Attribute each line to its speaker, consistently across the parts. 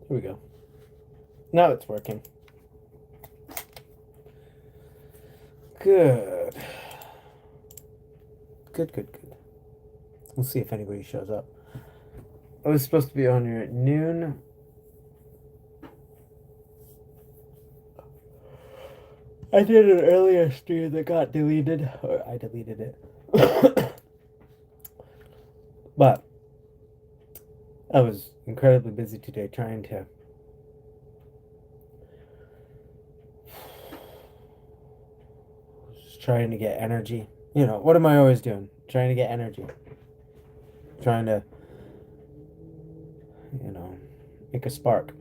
Speaker 1: Here we go. Now it's working. Good. Good. We'll see if anybody shows up. I was supposed to be on here at noon. I did an earlier stream that got deleted, or I deleted it. But I was incredibly busy today trying to get energy. You know, what am I always doing? Trying to get energy. Trying to, make a spark.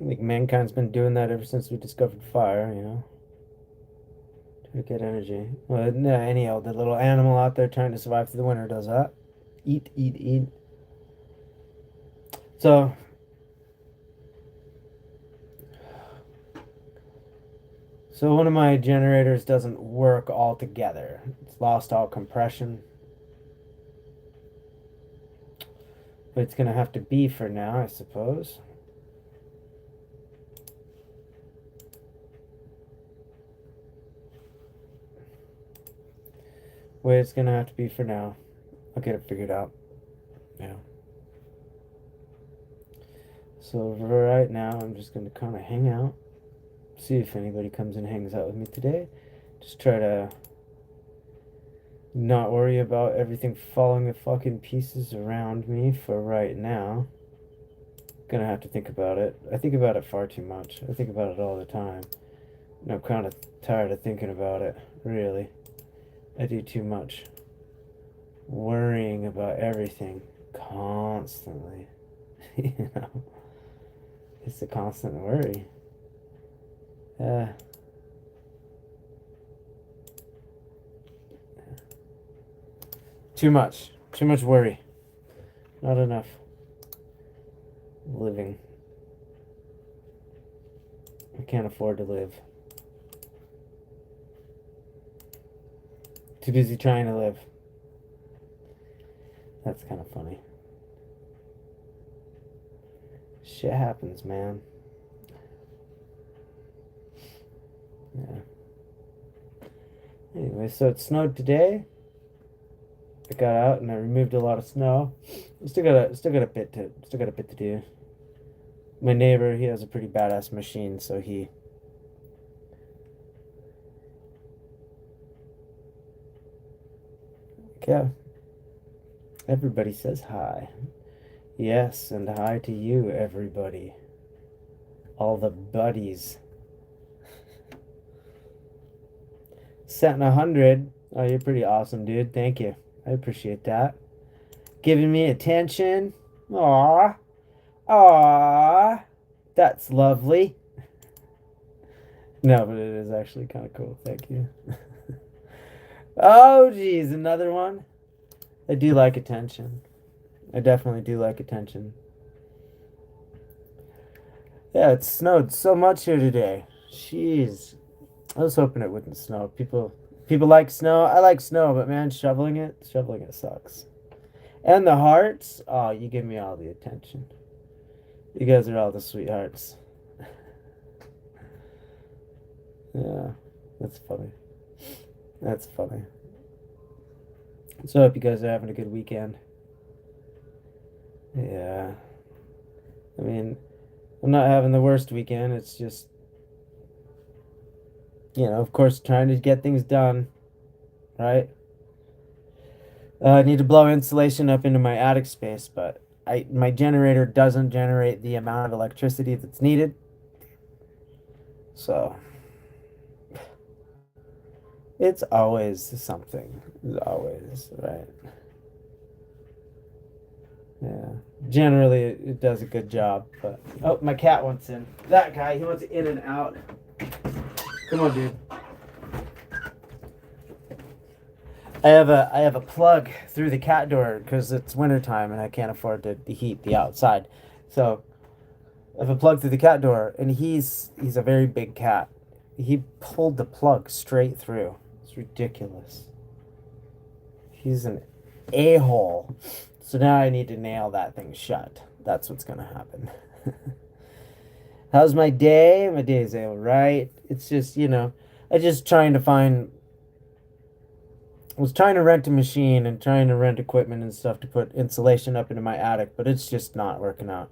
Speaker 1: I think mankind's been doing that ever since we discovered fire, to get energy. Well, any old little animal out there trying to survive through the winter does that. Eat. So, one of my generators doesn't work altogether. It's lost all compression. But it's going to have to be for now, I suppose. Way it's going to have to be for now. I'll get it figured out. Yeah. So for right now, I'm just going to kind of hang out. See if anybody comes and hangs out with me today. Just try to not worry about everything falling to fucking pieces around me for right now. Gonna have to think about it. I think about it far too much. I think about it all the time. And I'm kind of tired of thinking about it, really. I do too much worrying about everything constantly. It's a constant worry. Too much worry. Not enough living. I can't afford to live. Too busy trying to live. That's kind of funny. Shit happens, man. Yeah. Anyway, so it snowed today. I got out and I removed a lot of snow. Still got a bit to do. My neighbor, he has a pretty badass machine, so he yeah. Everybody says hi. Yes, and hi to you, everybody. All the buddies. Setting 100. Oh, you're pretty awesome, dude. Thank you. I appreciate that. Giving me attention. Aww. That's lovely. No, but it is actually kind of cool. Thank you. Oh, geez. Another one. I do like attention. I definitely do like attention. Yeah, it snowed so much here today. Jeez. I was hoping it wouldn't snow. People like snow. I like snow, but man, shoveling it sucks. And the hearts, oh, you give me all the attention. You guys are all the sweethearts. Yeah, that's funny. That's funny. So I hope you guys are having a good weekend. Yeah. I mean, I'm not having the worst weekend. It's just, of course, trying to get things done, right? I need to blow insulation up into my attic space, but my generator doesn't generate the amount of electricity that's needed. So it's always something. It's always, right? Yeah. Generally, it does a good job, but oh, my cat wants in. That guy, he wants in and out. Come on, dude. I have a plug through the cat door because it's wintertime and I can't afford to heat the outside. So I have a plug through the cat door, and he's a very big cat. He pulled the plug straight through. It's ridiculous. He's an a-hole. So now I need to nail that thing shut. That's what's gonna happen. How's my day? My day is all right. It's just, I just trying to find was trying to rent a machine and trying to rent equipment and stuff to put insulation up into my attic, but it's just not working out.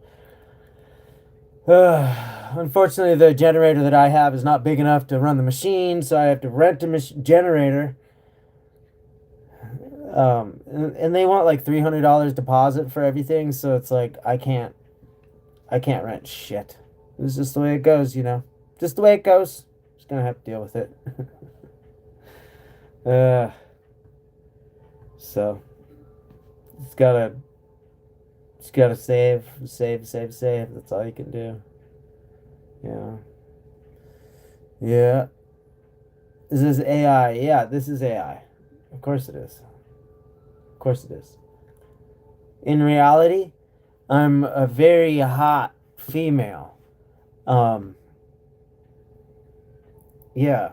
Speaker 1: Unfortunately, the generator that I have is not big enough to run the machine, so I have to rent a generator. And they want like $300 deposit for everything, so it's like I can't rent shit. It's just the way it goes. Just the way it goes. Just gonna have to deal with it. uh, so it's gotta just gotta save, save, save, save. That's all you can do. Yeah. Yeah. This is AI. Yeah, this is AI. Of course it is. Of course it is. In reality, I'm a very hot female. Um, yeah,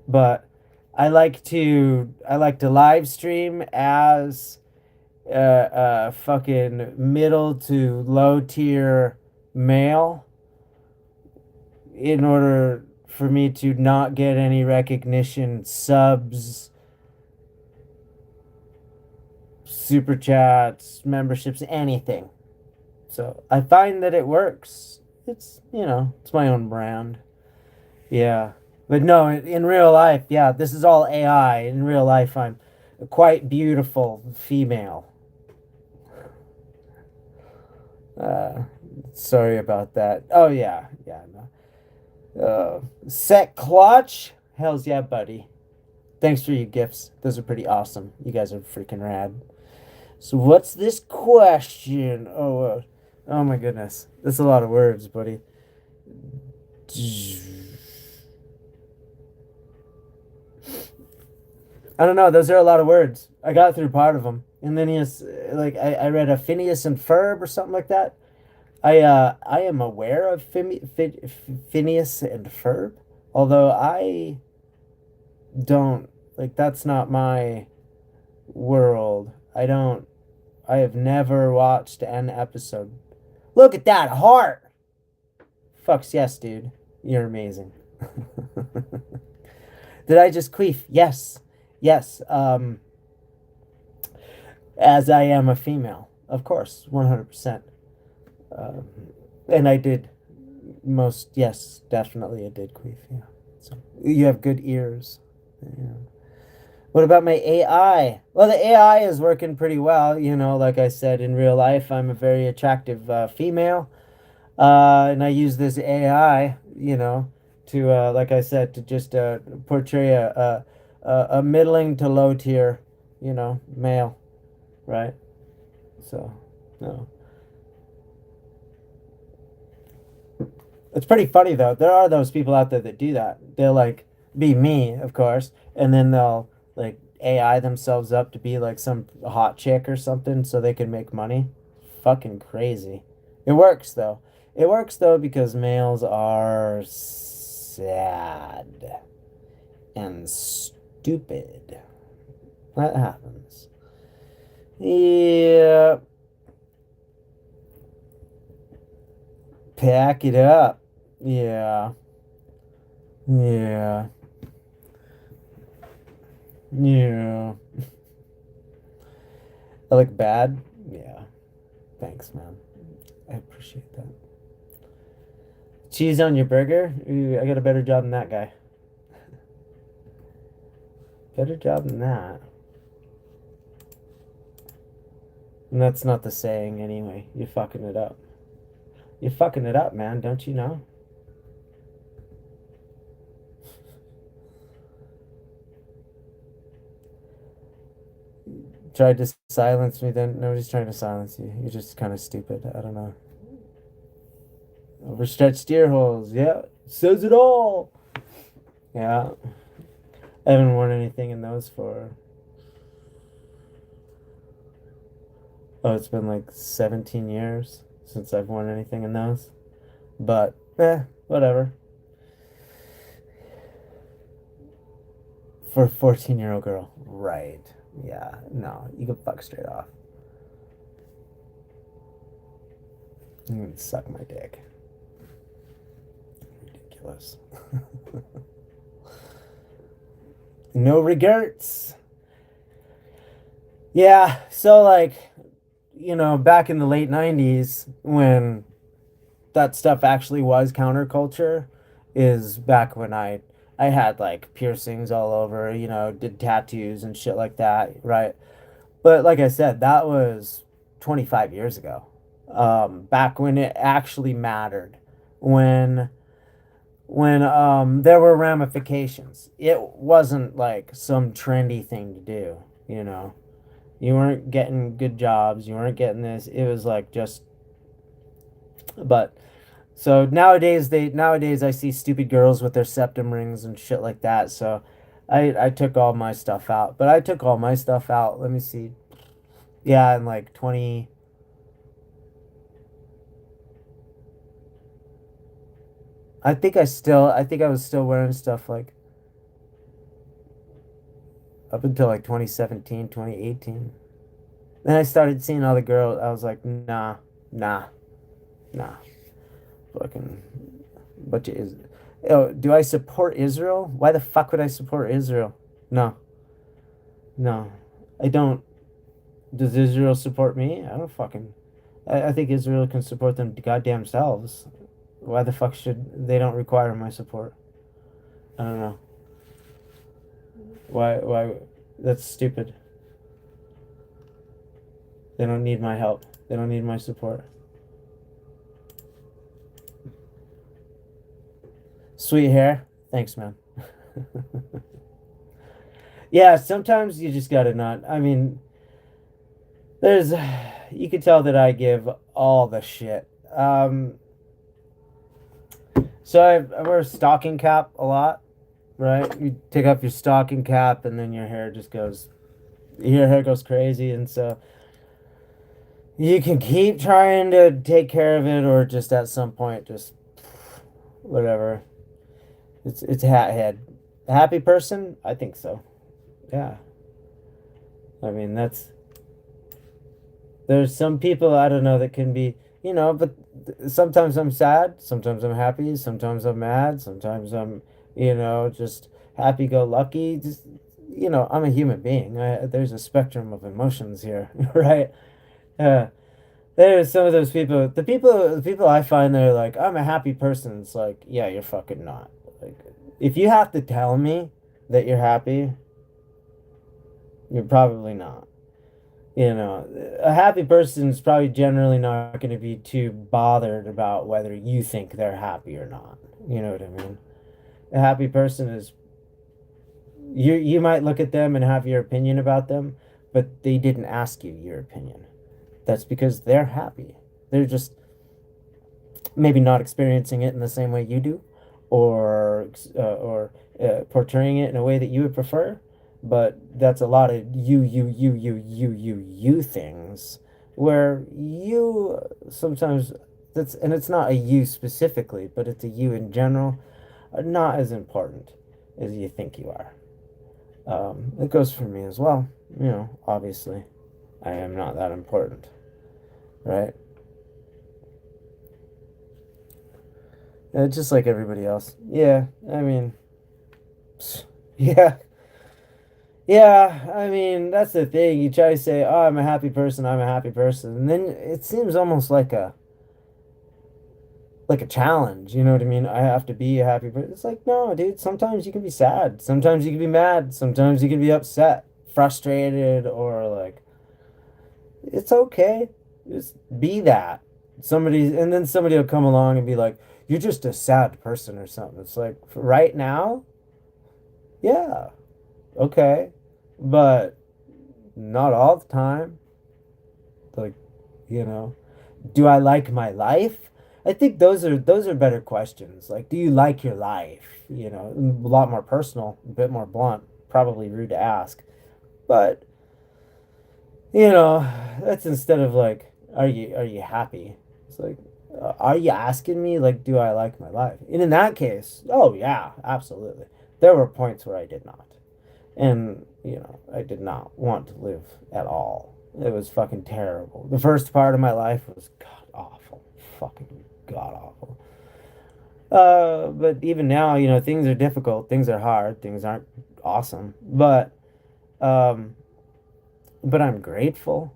Speaker 1: but I like to live stream as fucking middle to low tier male in order for me to not get any recognition, subs, super chats, memberships, anything. So I find that it works. It's my own brand. Yeah. But no, in real life, yeah, this is all AI. In real life, I'm a quite beautiful female. Uh, Sorry about that. Oh, yeah. Yeah. No. Set clutch? Hells yeah, buddy. Thanks for your gifts. Those are pretty awesome. You guys are freaking rad. So what's this question? Oh my goodness. That's a lot of words, buddy. I don't know. Those are a lot of words. I got through part of them, and then like I read a Phineas and Ferb or something like that. I am aware of Phineas and Ferb, although I don't like that's not my world. I have never watched an episode. Look at that heart. Fucks yes, dude. You're amazing. Did I just queef? Yes. Yes. As I am a female, of course, 100%. Um, and I did yes, definitely I did queef. Yeah. So you have good ears. Yeah. What about my AI? Well, the AI is working pretty well. Like I said, in real life, I'm a very attractive female. And I use this AI, to, like I said, to just portray a middling to low tier, male, right? So, no. It's pretty funny though. There are those people out there that do that. They'll like be me, of course, and then they'll like AI themselves up to be like some hot chick or something so they can make money. Fucking crazy. It works though. It works though because males are sad and stupid. That happens. Yeah. Pack it up. Yeah. Yeah. Yeah. I look bad? Yeah. Thanks, man. I appreciate that. Cheese on your burger? Ooh, I got a better job than that guy. Better job than that. And that's not the saying anyway. You're fucking it up. You're fucking it up, man. Don't you know? Tried to silence me then. Nobody's trying to silence you. You're just kind of stupid. I don't know. Overstretched ear holes. Yeah. Says it all. Yeah. I haven't worn anything in those for. Oh, it's been like 17 years since I've worn anything in those. But, whatever. For a 14-year-old girl. Right. Yeah. No, you can fuck straight off. I'm gonna suck my dick. Ridiculous. No regrets. Yeah, so like, back in the late 90s when that stuff actually was counterculture is back when I had like piercings all over, did tattoos and shit like that, right? But like I said, that was 25 years ago. Back when it actually mattered. When there were ramifications. It wasn't like some trendy thing to do, you know. You weren't getting good jobs, you weren't getting this. It was like just but so nowadays I see stupid girls with their septum rings and shit like that. So I took all my stuff out. But I took all my stuff out. Let me see. Yeah, in like 20 I think I was still wearing stuff like up until like 2017, 2018. Then I started seeing all the girls. I was like, nah, nah, nah. Fucking bunch of is. Oh, do I support Israel? Why the fuck would I support Israel? No, no, I don't. Does Israel support me? I don't fucking. I think Israel can support them goddamn selves. Why the fuck should they don't require my support? I don't know. Why? That's stupid. They don't need my help. They don't need my support. Sweet hair. Thanks, man. Yeah, sometimes you just gotta not. I mean, there's, you can tell that I give all the shit. So I wear a stocking cap a lot, right? You take off your stocking cap and then your hair goes crazy. And so you can keep trying to take care of it or just at some point, just whatever. It's hat head. A happy person? I think so. Yeah. I mean, there's some people I don't know that can be, but sometimes I'm sad, sometimes I'm happy, sometimes I'm mad, sometimes I'm, just happy go lucky. Just, I'm a human being. There's a spectrum of emotions here, right? Uh, there's some of those people, the people I find that are like, I'm a happy person. It's like, yeah, you're fucking not. Like, if you have to tell me that you're happy, you're probably not. A happy person is probably generally not going to be too bothered about whether you think they're happy or not. You know what I mean? A happy person is you might look at them and have your opinion about them, but they didn't ask you your opinion. That's because they're happy. They're just maybe not experiencing it in the same way you do, or portraying it in a way that you would prefer. But that's a lot of you things where you sometimes and it's not a you specifically, but it's a you in general, are not as important as you think you are. It goes for me as well. Obviously, I am not that important, right? Just like everybody else. Yeah, I mean, yeah, yeah. I mean, that's the thing. You try to say, "Oh, I'm a happy person. I'm a happy person," and then it seems almost like a challenge. You know what I mean? I have to be a happy person. It's like, no, dude. Sometimes you can be sad. Sometimes you can be mad. Sometimes you can be upset, frustrated, or like it's okay. Just be that. And then somebody will come along and be like, "You're just a sad person or something." It's like, right now, yeah, okay, but not all the time. Like, you know, do I like my life? I think those are better questions. Like, do you like your life? A lot more personal, a bit more blunt, probably rude to ask, but You know, that's instead of like, are you happy? It's like, are you asking me like, do I like my life? And in that case, oh yeah, absolutely. There were points where I did not, and I did not want to live at all. It was fucking terrible. The first part of my life was god awful, fucking god awful. But even now, things are difficult, things are hard, things aren't awesome. Um, but I'm grateful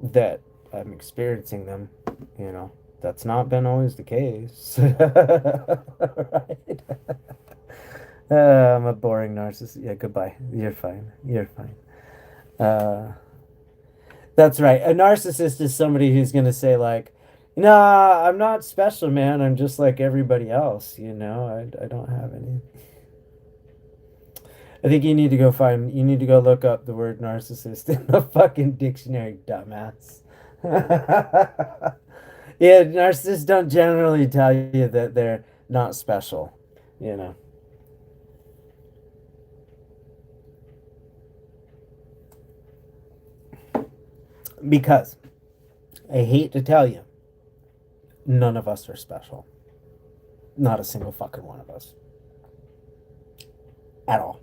Speaker 1: that I'm experiencing them. You know, that's not been always the case. Right? I'm a boring narcissist. Yeah, goodbye. You're fine. You're fine. Uh, that's right. A narcissist is somebody who's gonna say like, "Nah, I'm not special, man. I'm just like everybody else. I don't have any." I think you need to go look up the word narcissist in the fucking dictionary, dumbass. Yeah, narcissists don't generally tell you that they're not special, you know. Because I hate to tell you, none of us are special. Not a single fucking one of us. At all.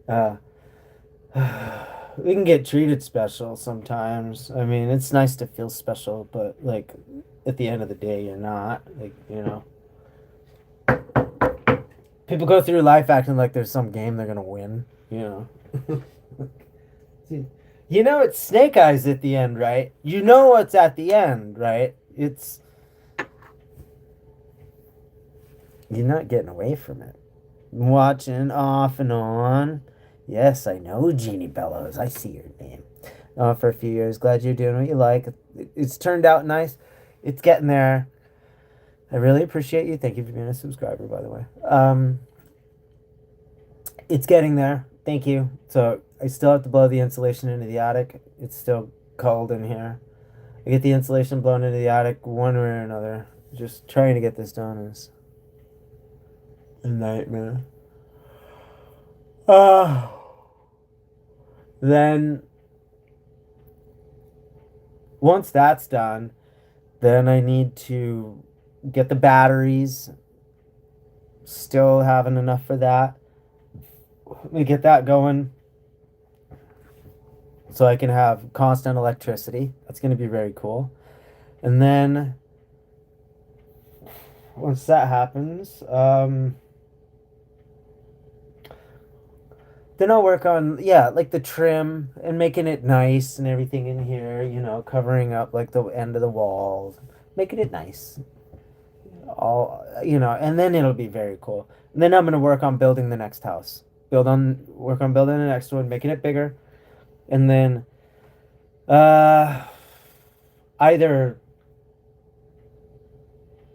Speaker 1: Uh, we can get treated special sometimes. I mean, it's nice to feel special, but like at the end of the day, you're not. People go through life acting like there's some game they're gonna win. It's Snake Eyes at the end, right? You know what's at the end, right? You're not getting away from it. Watching off and on. Yes, I know, Jeannie Bellows. I see your name. For a few years. Glad you're doing what you like. It's turned out nice. It's getting there. I really appreciate you. Thank you for being a subscriber, by the way. It's getting there. Thank you. So I still have to blow the insulation into the attic. It's still cold in here. I get the insulation blown into the attic one way or another. Just trying to get this done is a nightmare. Then once that's done, then I need to get the batteries. Still having enough for that. Let me get that going so I can have constant electricity. That's going to be very cool. And then once that happens, then I'll work on, yeah, like the trim and making it nice and everything in here, covering up like the end of the walls, making it nice. And then it'll be very cool. And then I'm going to work on building the next house. Work on building the next one, making it bigger. And then either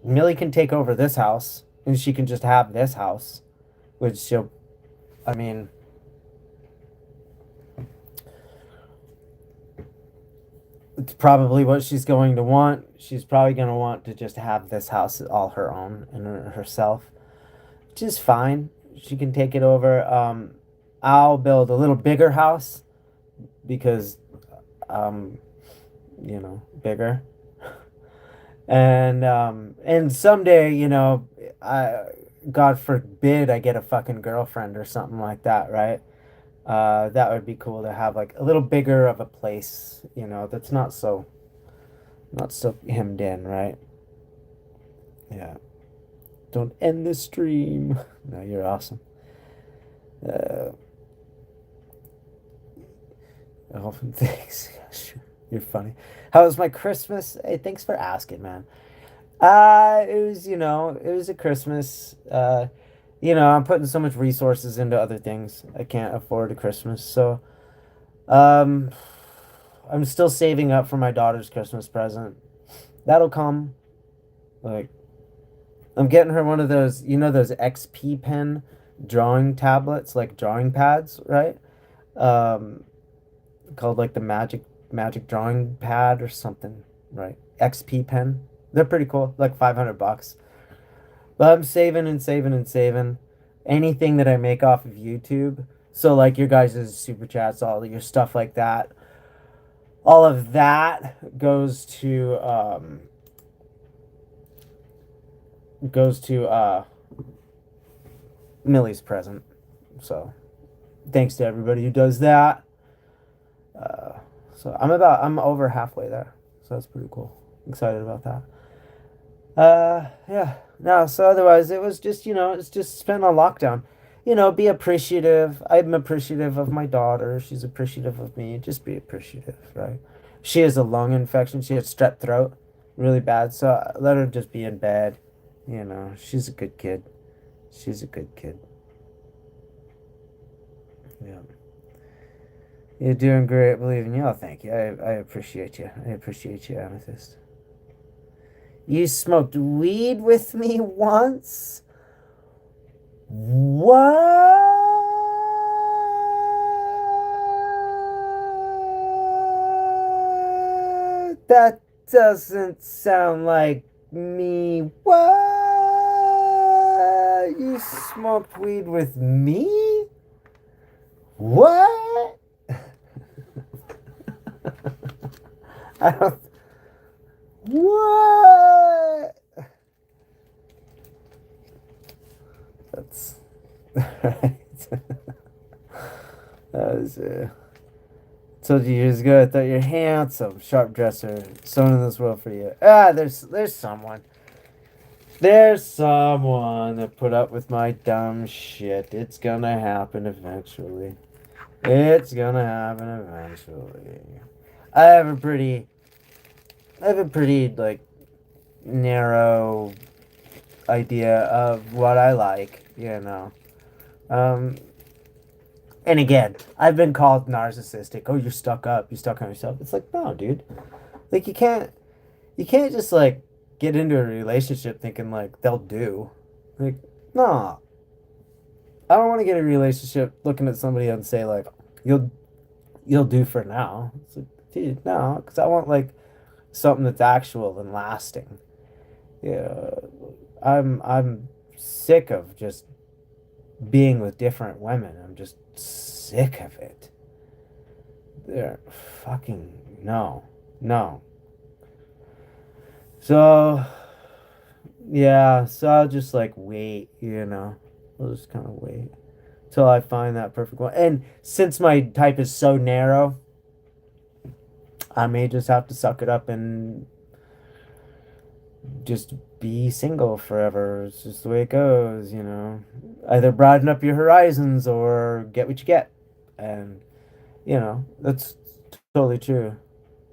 Speaker 1: Millie can take over this house and she can just have this house, which I mean, it's probably what she's going to want. She's probably going to want to just have this house all her own and herself, which is fine. She can take it over. I'll build a little bigger house because, bigger. And someday, God forbid I get a fucking girlfriend or something like that, right? That would be cool to have like a little bigger of a place, that's not so hemmed in, right? Yeah. Don't end the stream. No, you're awesome. Oh, thanks. You're funny. How was my Christmas? Hey, thanks for asking, man. It was a Christmas. I'm putting so much resources into other things. I can't afford a Christmas, so um, I'm still saving up for my daughter's Christmas present. That'll come. Like, I'm getting her one of those, those XP pen drawing tablets, like drawing pads, right? Um, Called like the magic drawing pad or something, right? XP pen. They're pretty cool, like $500. But I'm saving and saving and saving anything that I make off of YouTube. So like your guys' super chats, all your stuff like that. All of that goes to Millie's present. So thanks to everybody who does that. So I'm over halfway there. So that's pretty cool. Excited about that. Yeah. No, so otherwise it was just, it's just spent on lockdown. Be appreciative. I'm appreciative of my daughter. She's appreciative of me. Just be appreciative, right? She has a lung infection. She has strep throat, really bad. So let her just be in bed. She's a good kid. She's a good kid. Yeah. You're doing great. Believe in you. Oh, thank you. I appreciate you. I appreciate you, Amethyst. You smoked weed with me once? What? That doesn't sound like me. What? You smoked weed with me? What? I don't. What? That's right. That was told you years ago. I thought you're handsome, sharp dresser, someone in this world for you. There's someone. There's someone that put up with my dumb shit. It's gonna happen eventually. It's gonna happen eventually. I have a pretty, I have a pretty like narrow idea of what I like. Um, and again, I've been called narcissistic. Oh, you're stuck up. You stuck on yourself. It's like, no, dude. Like you can't just like get into a relationship thinking like they'll do. Like, no. I don't want to get a relationship looking at somebody and say like you'll you'll do for now. It's like, dude, no, because I want like something that's actual and lasting. Yeah, I'm sick of just being with different women. I'm just sick of it. They're fucking no, no. So yeah, so I'll just like wait. I'll just kind of wait till I find that perfect one. And since my type is so narrow, I may just have to suck it up and just be single forever. It's just the way it goes. Either broaden up your horizons or get what you get. And, that's totally true.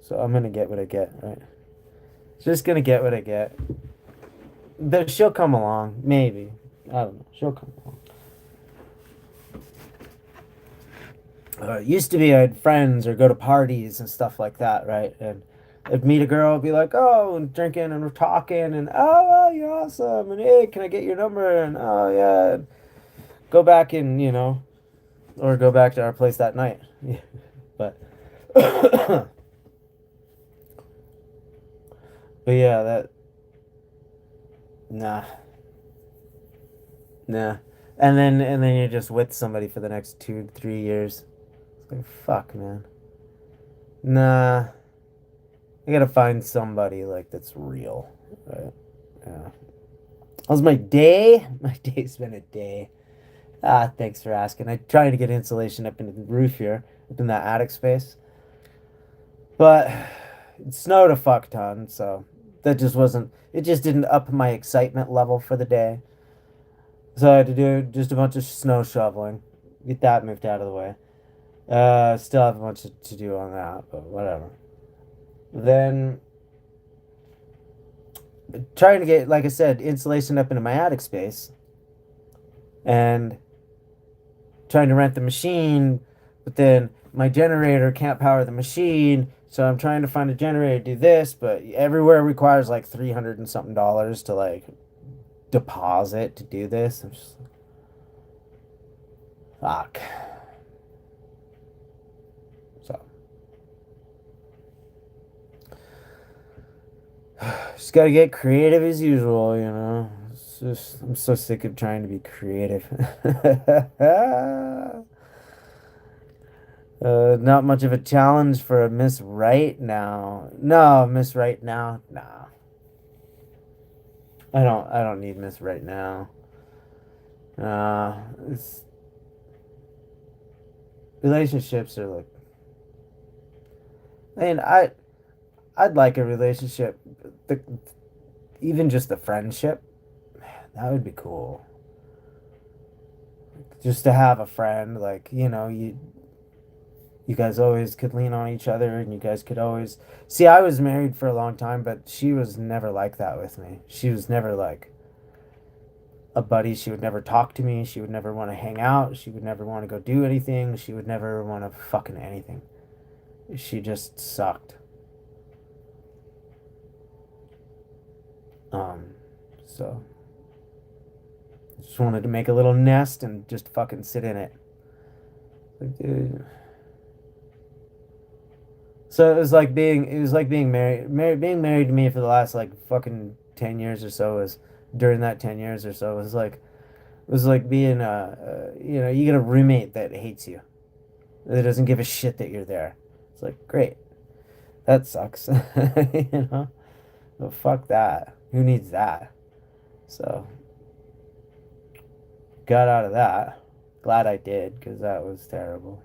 Speaker 1: So I'm gonna get what I get, right? Just gonna get what I get. But she'll come along, maybe. I don't know. She'll come along. It used to be I had friends or go to parties and stuff like that, right? And I'd meet a girl, be like, oh, and drinking and we're talking, and oh, well, you're awesome, and hey, can I get your number? And oh, yeah, and go back and or go back to our place that night. Yeah. But, but yeah, nah, nah. And then you're just with somebody for the next 2 3 years. It's like, fuck, man. Nah, I gotta find somebody like that's real. Right? Yeah. How's my day? My day's been a day. Thanks for asking. I tried to get insulation up into the roof here, up in that attic space, but it snowed a fuck ton, so that just wasn't. It just didn't up my excitement level for the day. So I had to do just a bunch of snow shoveling, get that moved out of the way. Still have a bunch to do on that, but whatever. Then trying to get, like I said, insulation up into my attic space, and trying to rent the machine, but then my generator can't power the machine. So I'm trying to find a generator to do this, but everywhere requires like 300 and something dollars to like deposit to do this. I'm just fuck. So just gotta get creative as usual. It's just I'm so sick of trying to be creative. Not much of a challenge for a Miss Right now. No, Miss Right now. Nah. I don't need Miss Right now. It's relationships are like I mean I'd like a relationship, the, even just the friendship. That would be cool. Just to have a friend, like, you guys always could lean on each other and you guys could always see. I was married for a long time, but she was never like that with me. She was never like a buddy. She would never talk to me. She would never want to hang out. She would never want to go do anything. She would never want to fucking anything. She just sucked. Um, so just wanted to make a little nest and just fucking sit in it. Like, dude. So it was like being married to me for the last like fucking 10 years or so was during that 10 years or so was like being you get a roommate that hates you, that doesn't give a shit that you're there. It's like, great. That sucks. you know? But fuck that. Who needs that? So, got out of that. Glad I did, because that was terrible.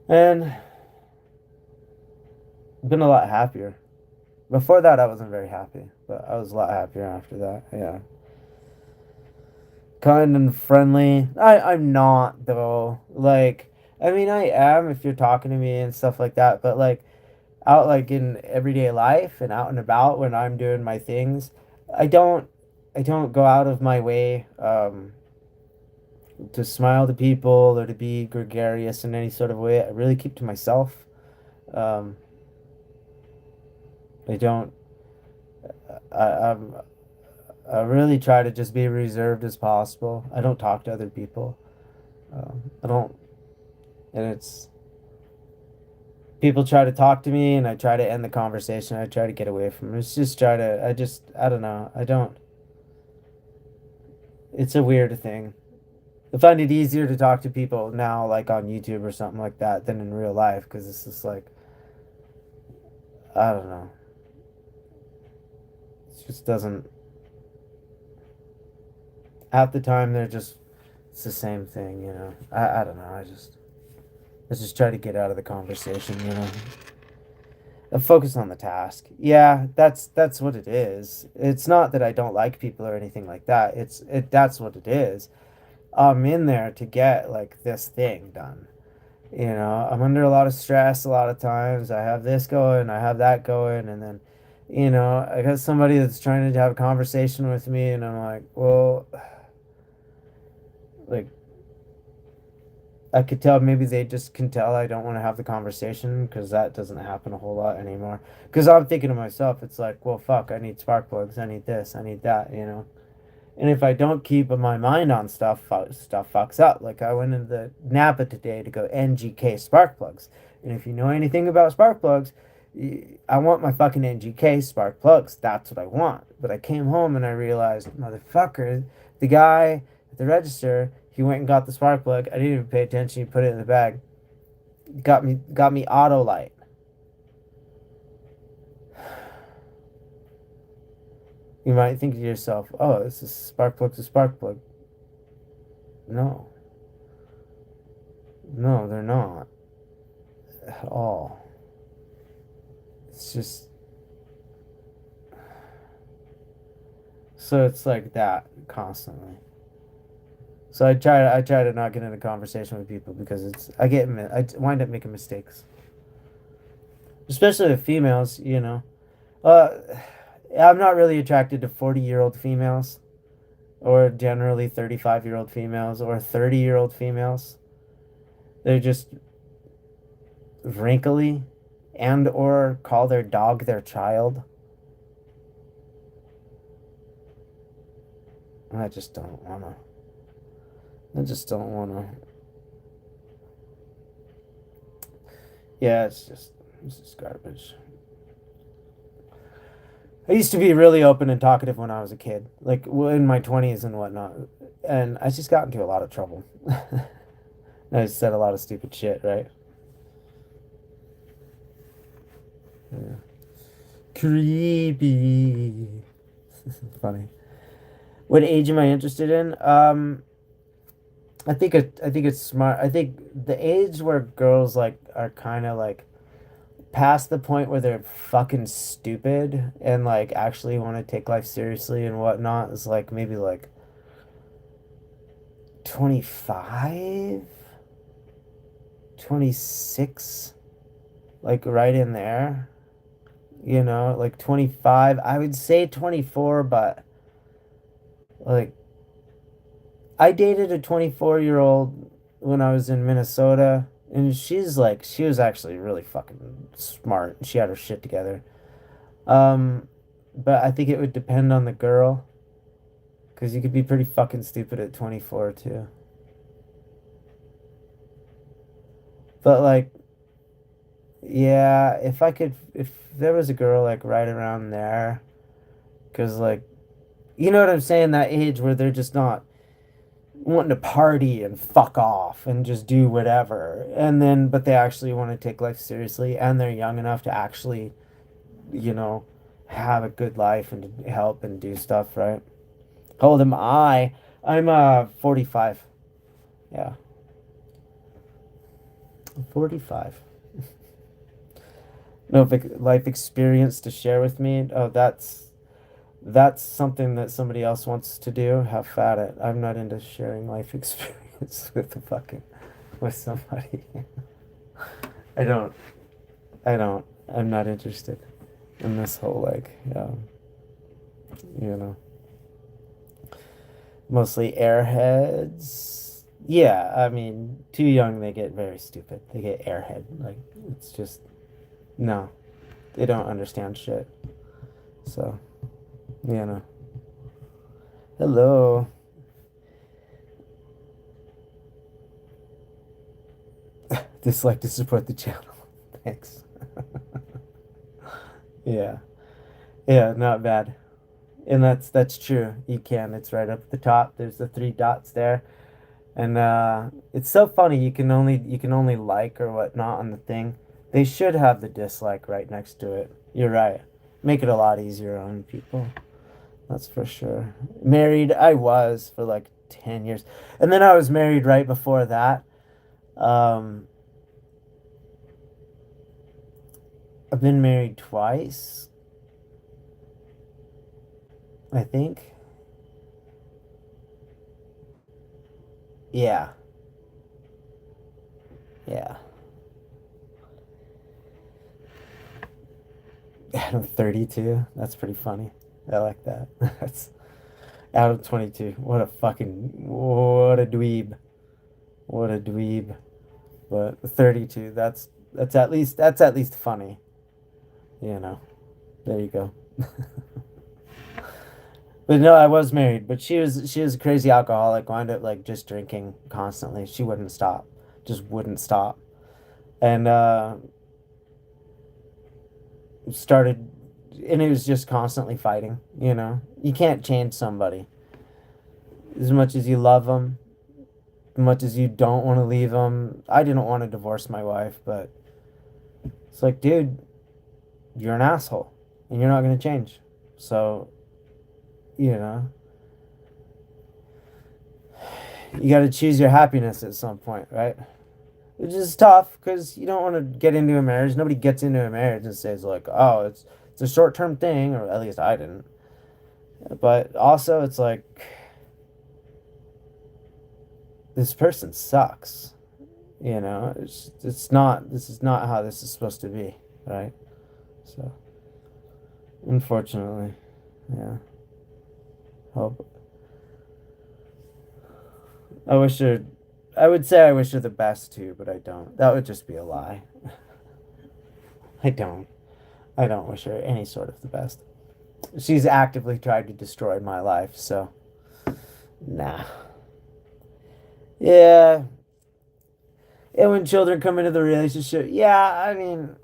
Speaker 1: And been a lot happier. Before that, I wasn't very happy, but I was a lot happier after that. Yeah. Kind and friendly. I'm not, though. Like, I mean, I am if you're talking to me and stuff like that, but like, out like in everyday life and out and about when I'm doing my things, I don't I don't go out of my way to smile to people or to be gregarious in any sort of way. I really keep to myself. Um, I don't I, I'm I really try to just be reserved as possible. I don't talk to other people. I don't, and it's people try to talk to me and I try to end the conversation. I try to get away from it. It's just try to, I don't know. I don't, it's a weird thing. I find it easier to talk to people now, like on YouTube or something like that, than in real life because it's just like, I don't know. It just doesn't, half the time they're just, it's the same thing, you know. I don't know. I just try to get out of the conversation, you know. Focus on the task. Yeah, that's what it is. It's not that I don't like people or anything like that. That's what it is. I'm in there to get like this thing done. You know, I'm under a lot of stress a lot of times. I have this going, I have that going, and then, I got somebody that's trying to have a conversation with me, and I'm like, well, like I could tell maybe they just can tell I don't want to have the conversation because that doesn't happen a whole lot anymore. Because I'm thinking to myself, it's like, well, fuck, I need spark plugs, I need this, I need that, you know. And if I don't keep my mind on stuff, stuff fucks up. Like I went into the Napa today to go NGK spark plugs, and if you know anything about spark plugs, I want my fucking NGK spark plugs. That's what I want. But I came home and I realized, motherfucker, the guy at the register, he went and got the spark plug. I didn't even pay attention. He put it in the bag. Got me auto light. You might think to yourself, oh, this is spark plug's a spark plug. No. No, they're not at all. It's just so it's like that constantly. So I try to not get in a conversation with people because I wind up making mistakes, especially with females. Uh, I'm not really attracted to 40-year-old females or generally 35-year-old females or 30-year-old females. They're just wrinkly and or call their dog their child. I just don't wanna. I just don't wanna. Yeah, it's just garbage. I used to be really open and talkative when I was a kid, like in my 20s and whatnot, and I just got into a lot of trouble. I said a lot of stupid shit, right? Yeah. Creepy. Funny. What age am I interested in? I think it's smart. I think the age where girls like are kind of like past the point where they're fucking stupid and like actually want to take life seriously and whatnot is like maybe like 25, 26, like right in there, like 25. I would say 24, but like I dated a 24-year-old when I was in Minnesota, and she was actually really fucking smart. She had her shit together. Um, but I think it would depend on the girl, because you could be pretty fucking stupid at 24 too. But like, yeah, if there was a girl like right around there, because like, you know what I'm saying? That age where they're just not wanting to party and fuck off and just do whatever. And then, but they actually want to take life seriously and they're young enough to actually, you know, have a good life and to help and do stuff, right? How old am I? I'm 45. Yeah, 45. No life experience to share with me. Oh, that's something that somebody else wants to do. Have at it. I'm not into sharing life experience with the fucking with somebody. I don't. I don't. I'm not interested in this whole like, you know, mostly airheads. Yeah, I mean, too young they get very stupid. They get airhead. Like it's just no, they don't understand shit. So, you know. Hello. Dislike to support the channel. Thanks. Yeah. Yeah, not bad. And that's true. You can. It's right up at the top. There's the three dots there. And it's so funny. You can only like or whatnot on the thing. They should have the dislike right next to it. You're right. Make it a lot easier on people. That's for sure. Married, I was for like 10 years. And then I was married right before that. Um, I've been married twice, I think. Yeah. Yeah. Out of 32. That's pretty funny. I like that. That's out of 22. What a dweeb. What a dweeb. But 32, that's at least funny. You know. There you go. But no, I was married, but she was a crazy alcoholic, wound up like just drinking constantly. She wouldn't stop. Just wouldn't stop. And started and it was just constantly fighting, you know. You can't change somebody. As much as you love them, as much as you don't want to leave them. I didn't want to divorce my wife, but it's like, dude, you're an asshole and you're not going to change. So, you know, you got to choose your happiness at some point, right? Which is tough because you don't want to get into a marriage. Nobody gets into a marriage and says like, "Oh, it's a short-term thing," or at least I didn't. But also, it's like this person sucks. You know, it's not. This is not how this is supposed to be, right? So, unfortunately, yeah. Hope I wish her. I would say I wish her the best too, but I don't. That would just be a lie. I don't. I don't wish her any sort of the best. She's actively tried to destroy my life, so nah. Yeah. And when children come into the relationship, yeah, I mean,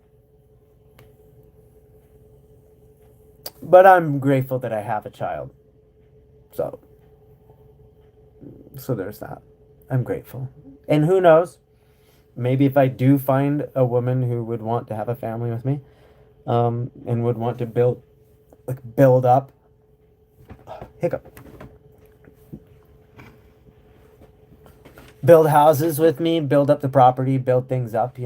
Speaker 1: but I'm grateful that I have a child. So, so there's that. I'm grateful. And who knows? Maybe if I do find a woman who would want to have a family with me, and would want to build up, hiccup, build houses with me, build up the property, build things up,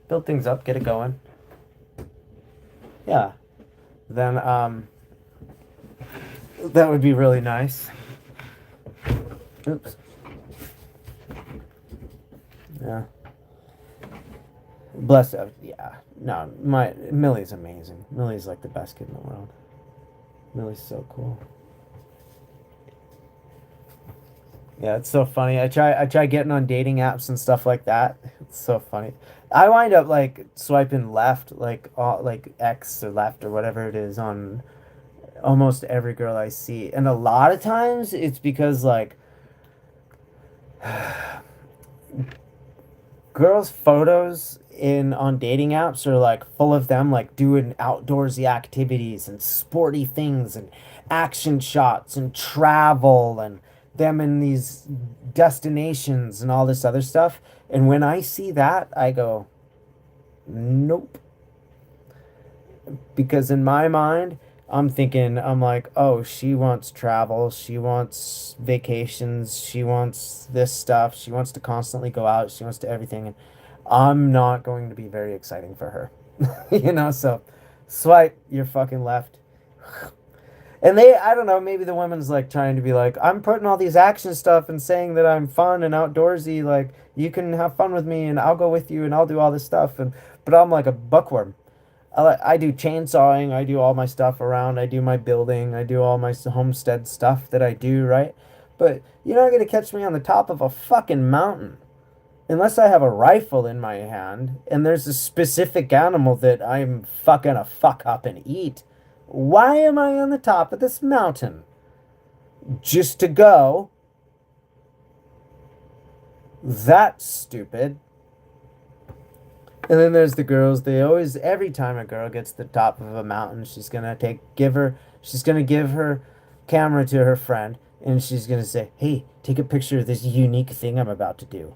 Speaker 1: build things up, get it going. Yeah. Then that would be really nice. Oops. Yeah. Bless her. Yeah. No, my Millie's amazing. Millie's like the best kid in the world. Millie's so cool. Yeah, it's so funny. I try getting on dating apps and stuff like that. It's so funny. I wind up like swiping left, like all like X or left or whatever it is on almost every girl I see. And a lot of times it's because like girls' photos in on dating apps are like full of them like doing outdoorsy activities and sporty things and action shots and travel and them in these destinations and all this other stuff. And when I see that, I go, nope. Because in my mind, I'm thinking, I'm like, oh, she wants travel, she wants vacations, she wants this stuff, she wants to constantly go out, she wants to everything. And I'm not going to be very exciting for her. You know, so swipe, you're fucking left. And they, I don't know, maybe the woman's like trying to be like, I'm putting all these action stuff and saying that I'm fun and outdoorsy, like you can have fun with me and I'll go with you and I'll do all this stuff. And but I'm like a bookworm. I do chainsawing, I do all my stuff around, I do my building, I do all my homestead stuff that I do, right? But you're not gonna catch me on the top of a fucking mountain unless I have a rifle in my hand and there's a specific animal that I'm fucking a fuck up and eat. Why am I on the top of this mountain? Just to go? That's stupid. And then there's the girls. They always, every time a girl gets to the top of a mountain, she's gonna give her camera to her friend, and she's gonna say, "Hey, take a picture of this unique thing I'm about to do.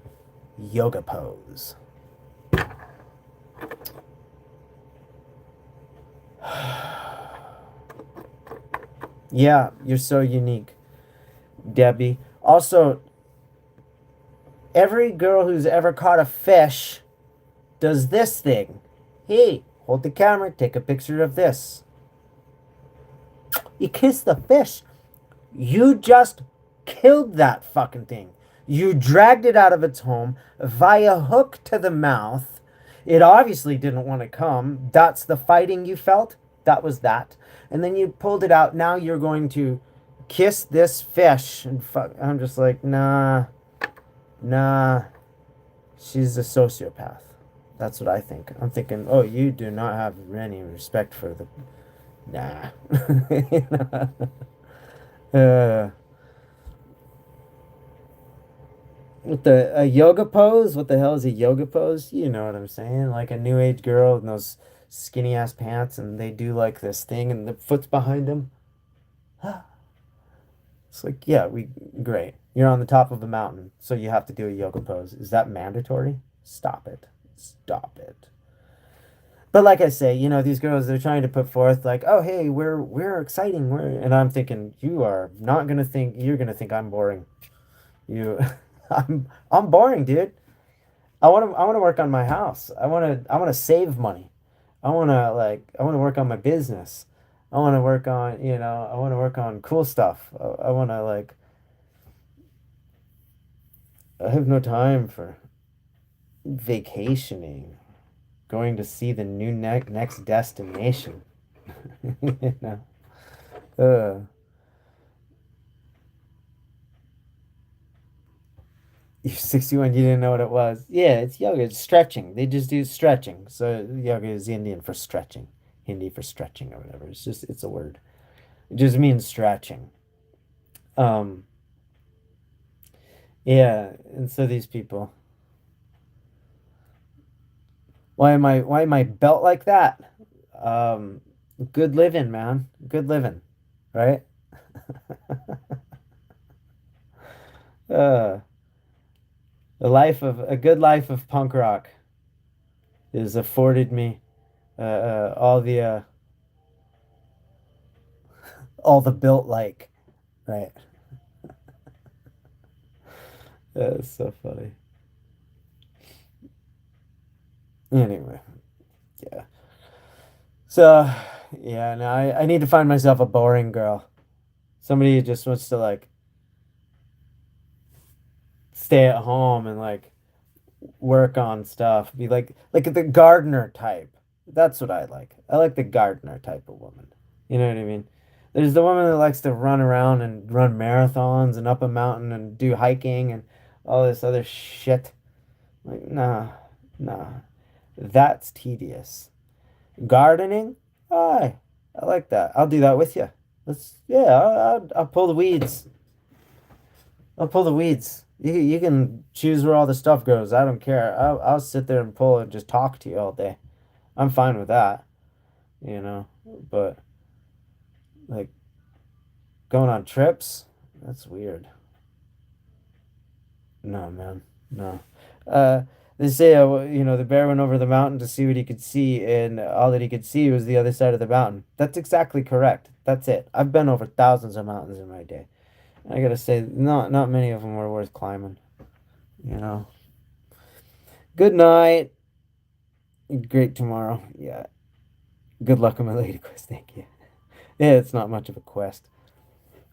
Speaker 1: Yoga pose." Yeah, you're so unique, Debbie. Also, every girl who's ever caught a fish does this thing. Hey, hold the camera, take a picture of this. You kiss the fish. You just killed that fucking thing. You dragged it out of its home via hook to the mouth. It obviously didn't want to come. That's the fighting you felt. That was that. And then you pulled it out. Now you're going to kiss this fish. And fuck, I'm just like, nah, nah. She's a sociopath. That's what I think. I'm thinking, oh, you do not have any respect for the. Nah. You know? With the a yoga pose? What the hell is a yoga pose? You know what I'm saying? Like a new age girl in those skinny ass pants, and they do like this thing, and the foot's behind them. It's like, yeah, we great. You're on the top of a mountain, so you have to do a yoga pose. Is that mandatory? Stop it. Stop it. But like I say, you know, these girls they're trying to put forth like, oh hey, we're exciting, we're and I'm thinking, you are not gonna think you're gonna think I'm boring. You I'm boring, dude. I want to work on my house. I want to save money. I want to work on my business. I want to work on, you know, I want to work on cool stuff. I want to like I have no time for vacationing, going to see the new next destination. You know. You're 61, you didn't know what it was. Yeah, it's yoga, it's stretching. They just do stretching. So yoga is Indian for stretching, Hindi for stretching or whatever. It's just it's a word. It just means stretching. Um, yeah, and so these people, why am I built like that? Um, good living, man. Good living, right? Uh, a good life of punk rock has afforded me all the built like, right? That's so funny. Anyway, yeah. So, yeah, no, I need to find myself a boring girl. Somebody who just wants to like stay at home and like work on stuff. Be like the gardener type. That's what I like. I like the gardener type of woman. You know what I mean? There's the woman that likes to run around and run marathons and up a mountain and do hiking and all this other shit. Like, nah, nah. That's tedious. Gardening? Aye, I like that. I'll do that with you. Yeah, I'll pull the weeds. I'll pull the weeds. You can choose where all the stuff goes. I don't care. I'll sit there and pull and just talk to you all day. I'm fine with that, you know. But like going on trips, that's weird. No, man, no. Uh, they say, the bear went over the mountain to see what he could see, and all that he could see was the other side of the mountain. That's exactly correct. That's it. I've been over thousands of mountains in my day. I gotta say, not many of them were worth climbing. You know. Good night. Great tomorrow. Yeah. Good luck on my lady quest. Thank you. Yeah, it's not much of a quest.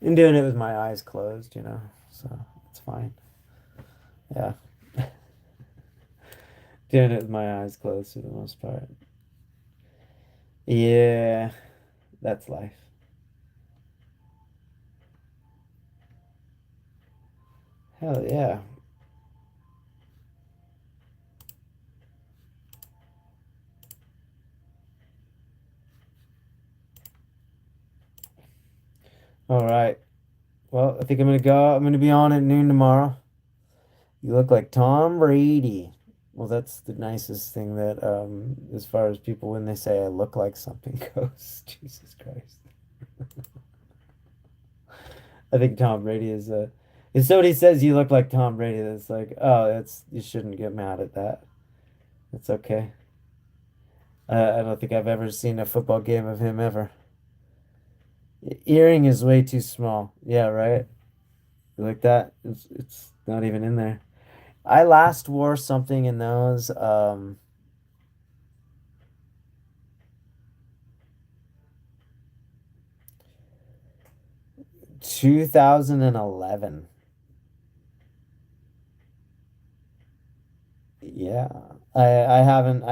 Speaker 1: I'm doing it with my eyes closed, so it's fine. Yeah. Doing it with my eyes closed for the most part. Yeah, that's life. Hell yeah. All right. Well, I think I'm gonna go. I'm gonna be on at noon tomorrow. You look like Tom Brady. Well, that's the nicest thing that, as far as people when they say I look like something goes. Jesus Christ. I think Tom Brady is if somebody says you look like Tom Brady, that's like, oh, that's you shouldn't get mad at that. It's okay. I don't think I've ever seen a football game of him ever. Earring is way too small. Yeah, right. You like that? It's not even in there. I last wore something in those 2011. Yeah. I haven't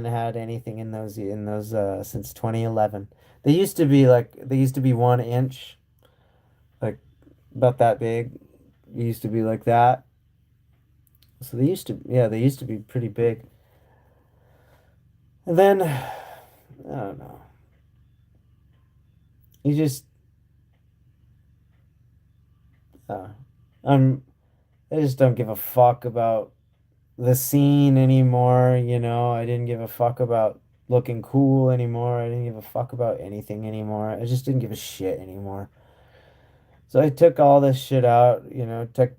Speaker 1: had anything in those since 2011. They used to be 1 inch, like about that big. They used to be like that. So they used to be pretty big. And then I don't know. You just uh, I'm I just don't give a fuck about the scene anymore, I didn't give a fuck about looking cool anymore. I didn't give a fuck about anything anymore. I just didn't give a shit anymore. So I took all this shit out,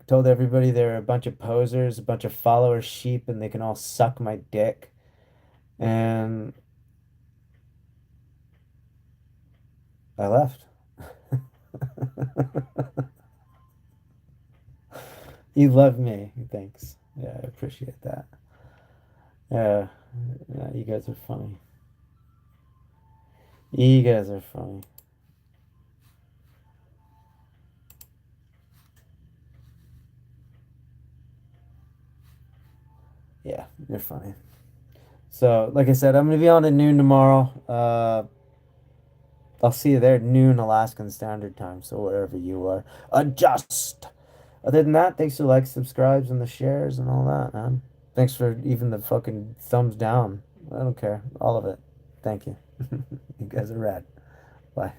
Speaker 1: told everybody they're a bunch of posers, a bunch of follower sheep, and they can all suck my dick. And I left. You love me. Thanks. Yeah, I appreciate that. Yeah, yeah, you guys are funny. You guys are funny. Yeah, you're funny. So, like I said, I'm gonna be on at noon tomorrow. I'll see you there at noon Alaskan Standard Time. So wherever you are, adjust. Other than that, thanks for like, subscribes, and the shares and all that, man. Thanks for even the fucking thumbs down. I don't care. All of it. Thank you. You guys are rad. Bye.